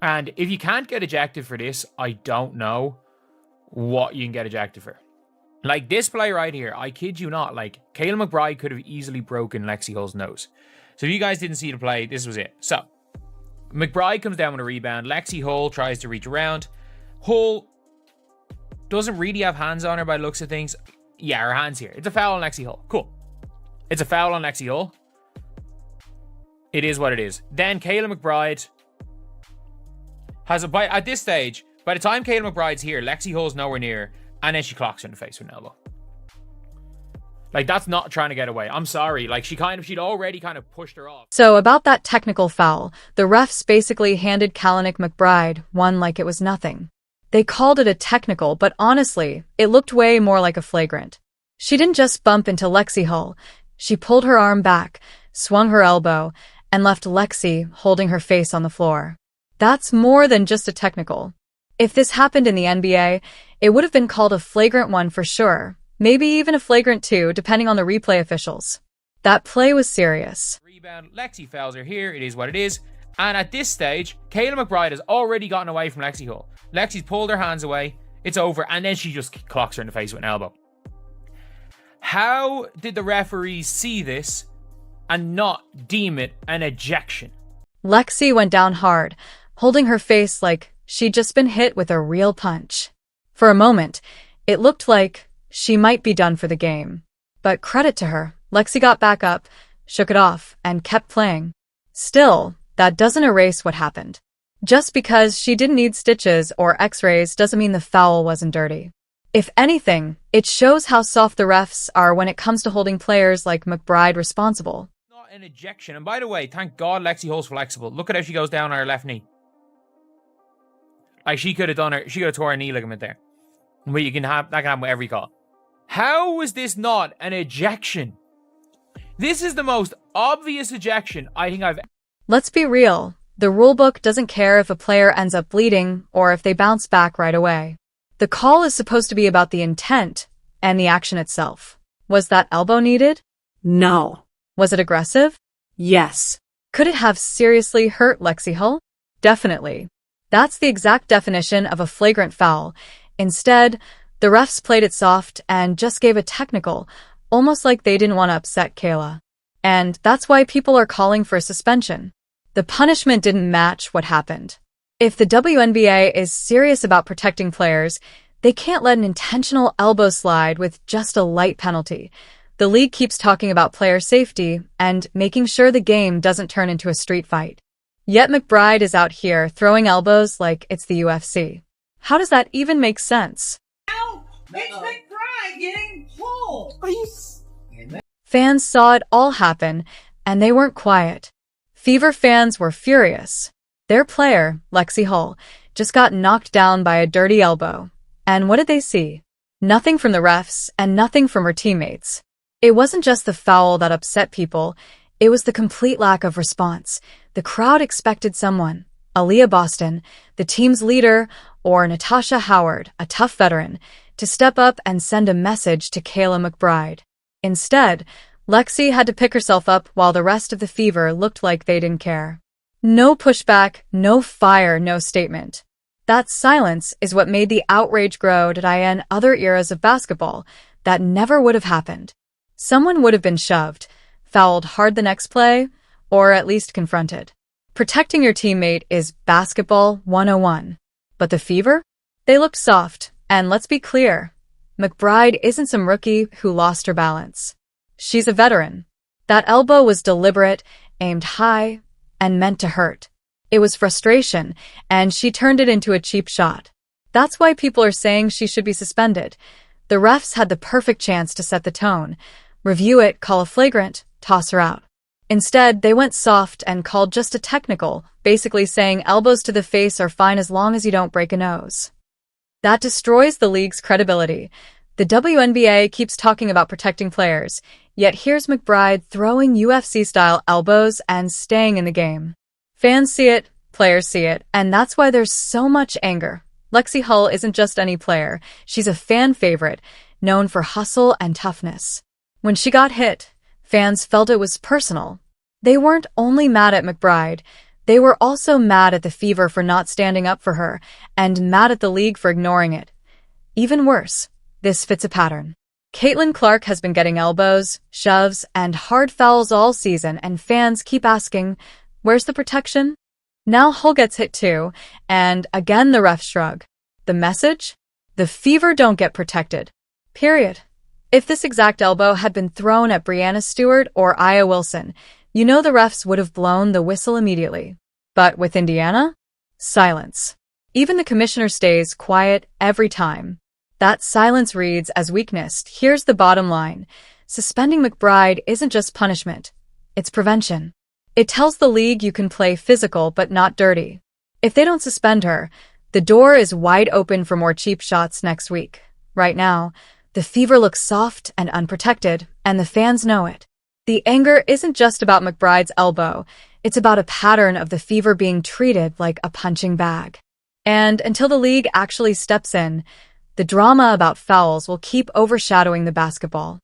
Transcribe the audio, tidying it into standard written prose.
And if you can't get ejected for this, I don't know what you can get ejected for. Like this play right here, I kid you not, like Kayla McBride could have easily broken Lexie Hull's nose. So if you guys didn't see the play, this was it. So McBride comes down with a rebound. Lexie Hull tries to reach around. Hull doesn't really have hands on her by the looks of things. Yeah, her hand's here. It's a foul on Lexie Hull. Cool. It's a foul on Lexie Hull. It is what it is. Then Kayla McBride has a bite. At this stage, by the time Kayla McBride's here, Lexie Hull's nowhere near. And then she clocks her in the face with an elbow. Like, that's not trying to get away. I'm sorry. Like, she'd already kind of pushed her off. So about that technical foul, the refs basically handed Kayla McBride one like it was nothing. They called it a technical, but honestly, it looked way more like a flagrant. She didn't just bump into Lexie Hull. She pulled her arm back, swung her elbow, and left Lexie holding her face on the floor. That's more than just a technical. If this happened in the NBA, it would have been called a flagrant 1 for sure. Maybe even a flagrant 2, depending on the replay officials. That play was serious. Rebound. Lexie fouls her here. It is what it is. And at this stage, Kayla McBride has already gotten away from Lexie Hull. Lexie's pulled her hands away. It's over. And then she just clocks her in the face with an elbow. How did the referees see this and not deem it an ejection? Lexie went down hard, holding her face like she'd just been hit with a real punch. For a moment, it looked like she might be done for the game. But credit to her, Lexie got back up, shook it off, and kept playing. Still, that doesn't erase what happened. Just because she didn't need stitches or x-rays doesn't mean the foul wasn't dirty. If anything, it shows how soft the refs are when it comes to holding players like McBride responsible. Not an ejection. And by the way, thank God Lexie Hull's flexible. Look at how she goes down on her left knee. Like she could have tore her knee ligament there. But that can happen with every call. How is this not an ejection? This is the most obvious ejection I think I've... Let's be real. The rulebook doesn't care if a player ends up bleeding or if they bounce back right away. The call is supposed to be about the intent and the action itself. Was that elbow needed? No. Was it aggressive? Yes. Could it have seriously hurt Lexie Hull? Definitely. That's the exact definition of a flagrant foul. Instead, the refs played it soft and just gave a technical, almost like they didn't want to upset Kayla. And that's why people are calling for a suspension. The punishment didn't match what happened. If the WNBA is serious about protecting players, they can't let an intentional elbow slide with just a light penalty. The league keeps talking about player safety and making sure the game doesn't turn into a street fight. Yet McBride is out here throwing elbows like it's the UFC. How does that even make sense? Ow! It's McBride getting pulled! Fans saw it all happen, and they weren't quiet. Fever fans were furious. Their player, Lexie Hull, just got knocked down by a dirty elbow. And what did they see? Nothing from the refs and nothing from her teammates. It wasn't just the foul that upset people, it was the complete lack of response. The crowd expected someone, Aaliyah Boston, the team's leader, or Natasha Howard, a tough veteran, to step up and send a message to Kayla McBride. Instead, Lexie had to pick herself up while the rest of the Fever looked like they didn't care. No pushback, no fire, no statement. That silence is what made the outrage grow in other eras of basketball. That never would have happened. Someone would have been shoved, fouled hard the next play, or at least confronted. Protecting your teammate is basketball 101. But the Fever? They looked soft, and let's be clear, McBride isn't some rookie who lost her balance. She's a veteran. That elbow was deliberate, aimed high, and meant to hurt. It was frustration, and she turned it into a cheap shot. That's why people are saying she should be suspended. The refs had the perfect chance to set the tone. Review it, call a flagrant, toss her out. Instead, they went soft and called just a technical, basically saying elbows to the face are fine as long as you don't break a nose. That destroys the league's credibility. The WNBA keeps talking about protecting players, yet here's McBride throwing UFC-style elbows and staying in the game. Fans see it, players see it, and that's why there's so much anger. Lexie Hull isn't just any player. She's a fan favorite, known for hustle and toughness. When she got hit, fans felt it was personal. They weren't only mad at McBride, They were also mad at the Fever for not standing up for her, and mad at the league for ignoring it. Even worse, this fits a pattern. Caitlin Clark has been getting elbows, shoves, and hard fouls all season, and fans keep asking, where's the protection? Now Hull gets hit too, and again the refs shrug. The message? The Fever don't get protected. Period. If this exact elbow had been thrown at Brianna Stewart or Aya Wilson, you know the refs would have blown the whistle immediately. But with Indiana? Silence. Even the commissioner stays quiet every time. That silence reads as weakness. Here's the bottom line. Suspending McBride isn't just punishment. It's prevention. It tells the league you can play physical but not dirty. If they don't suspend her, the door is wide open for more cheap shots next week. Right now, the Fever looks soft and unprotected, and the fans know it. The anger isn't just about McBride's elbow. It's about a pattern of the Fever being treated like a punching bag. And until the league actually steps in, the drama about fouls will keep overshadowing the basketball.